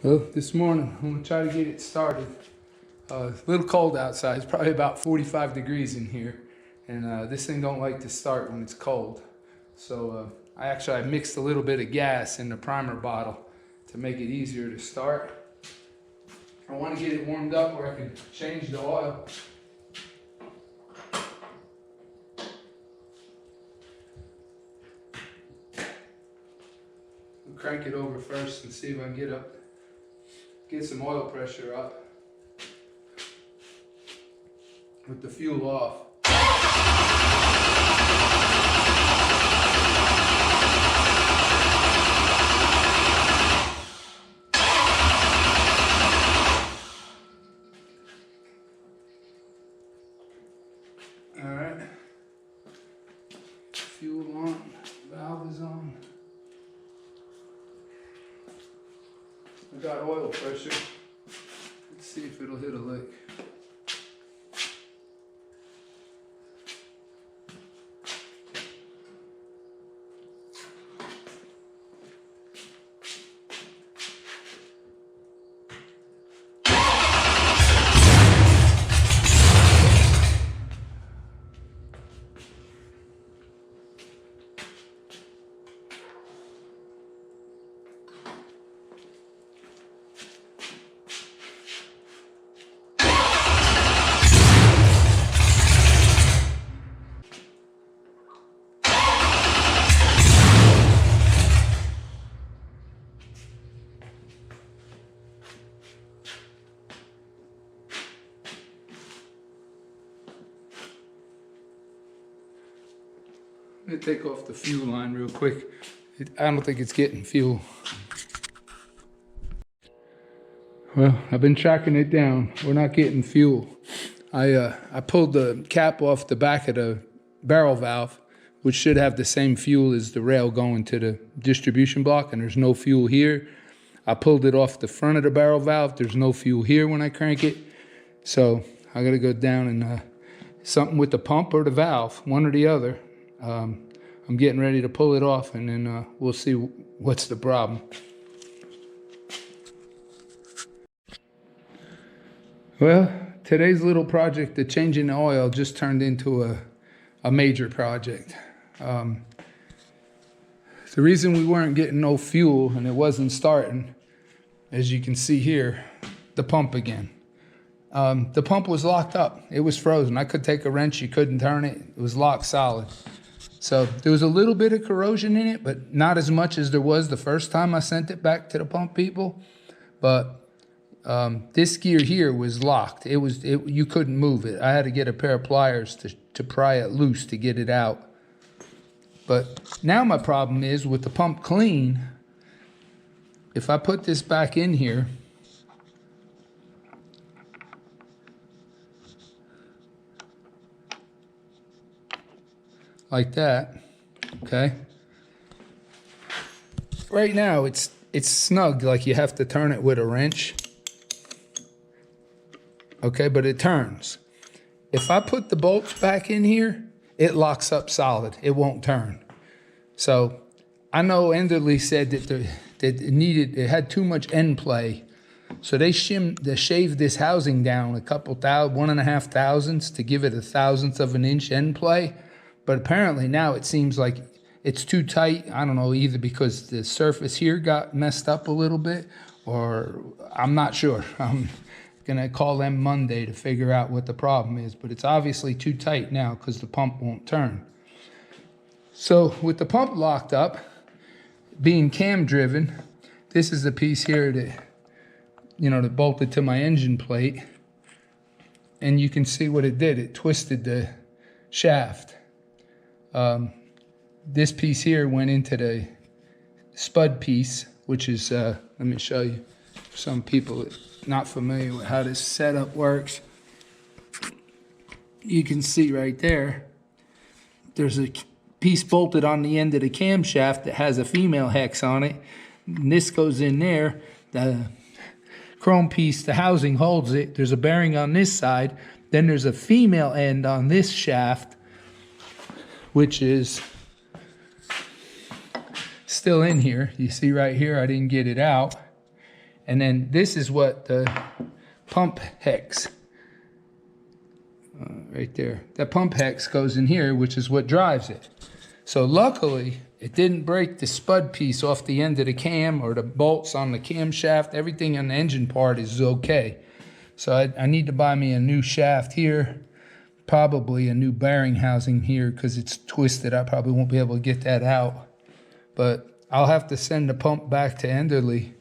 Well, this morning I'm gonna try to get it started. A little cold outside. It's probably about 45 degrees in here, and this thing don't like to start when it's cold. So I mixed a little bit of gas in the primer bottle to make it easier to start. I want to get it warmed up where I can change the oil. I'll crank it over first and see if I can get some oil pressure up with the fuel off. All right, fuel on, valve is on. I got oil pressure. Let's see if it'll hit a lick. Let me take off the fuel line real quick. I don't think it's getting fuel. Well, I've been tracking it down. We're not getting fuel. I pulled the cap off the back of the barrel valve, which should have the same fuel as the rail going to the distribution block, and there's no fuel here. I pulled it off the front of the barrel valve. There's no fuel here when I crank it. So I gotta go down and something with the pump or the valve, one or the other. I'm getting ready to pull it off, and then we'll see what's the problem. Well, today's little project of changing the oil just turned into a major project. The reason we weren't getting no fuel and it wasn't starting, as you can see here, the pump again. The pump was locked up. It was frozen. I could take a wrench, you couldn't turn it. It was locked solid. So there was a little bit of corrosion in it, but not as much as there was the first time I sent it back to the pump people. But this gear here was locked. You couldn't move it. I had to get a pair of pliers to pry it loose to get it out. But now my problem is with the pump clean, if I put this back in here, like that, okay? Right now it's snug, like you have to turn it with a wrench. Okay, but it turns. If I put the bolts back in here, it locks up solid. It won't turn. So I know Enderly said that it had too much end play. So they shaved this housing down a couple thousand, 1.5 thousandths to give it 1/1000th of an inch end play. But apparently now it seems like it's too tight. I don't know, either because the surface here got messed up a little bit, or I'm not sure. I'm gonna call them Monday to figure out what the problem is, but it's obviously too tight now because the pump won't turn. So with the pump locked up, being cam driven, this is the piece here that bolted to my engine plate, and you can see what it did. It twisted the shaft. This piece here went into the spud piece, which is, let me show you, for some people that are not familiar with how this setup works. You can see right there, there's a piece bolted on the end of the camshaft that has a female hex on it. And this goes in there. The chrome piece, the housing holds it. There's a bearing on this side. Then there's a female end on this shaft, which is still in here. You see right here, I didn't get it out. And then this is what the pump hex, right there. That pump hex goes in here, which is what drives it. So luckily, it didn't break the spud piece off the end of the cam or the bolts on the camshaft. Everything on the engine part is okay. So I need to buy me a new shaft here, probably a new bearing housing here because it's twisted. I probably won't be able to get that out. But I'll have to send the pump back to Enderly,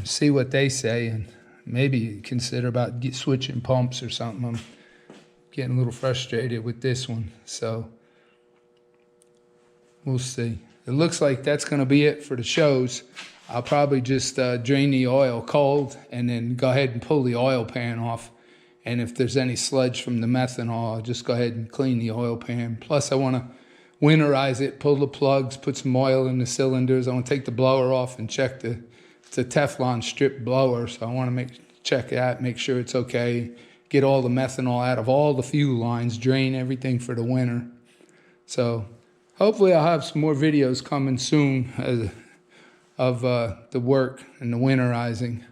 see what they say, and maybe consider about switching pumps or something. I'm getting a little frustrated with this one, so we'll see. It looks like that's going to be it for the shows. I'll probably just drain the oil cold and then go ahead and pull the oil pan off. And if there's any sludge from the methanol, I'll just go ahead and clean the oil pan. Plus, I want to winterize it, pull the plugs, put some oil in the cylinders. I want to take the blower off and check it's a Teflon strip blower, so I want to check that, make sure it's okay. Get all the methanol out of all the fuel lines, drain everything for the winter. So hopefully I'll have some more videos coming soon of the work and the winterizing.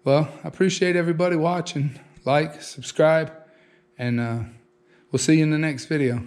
Well, I appreciate everybody watching. Like, subscribe, and we'll see you in the next video.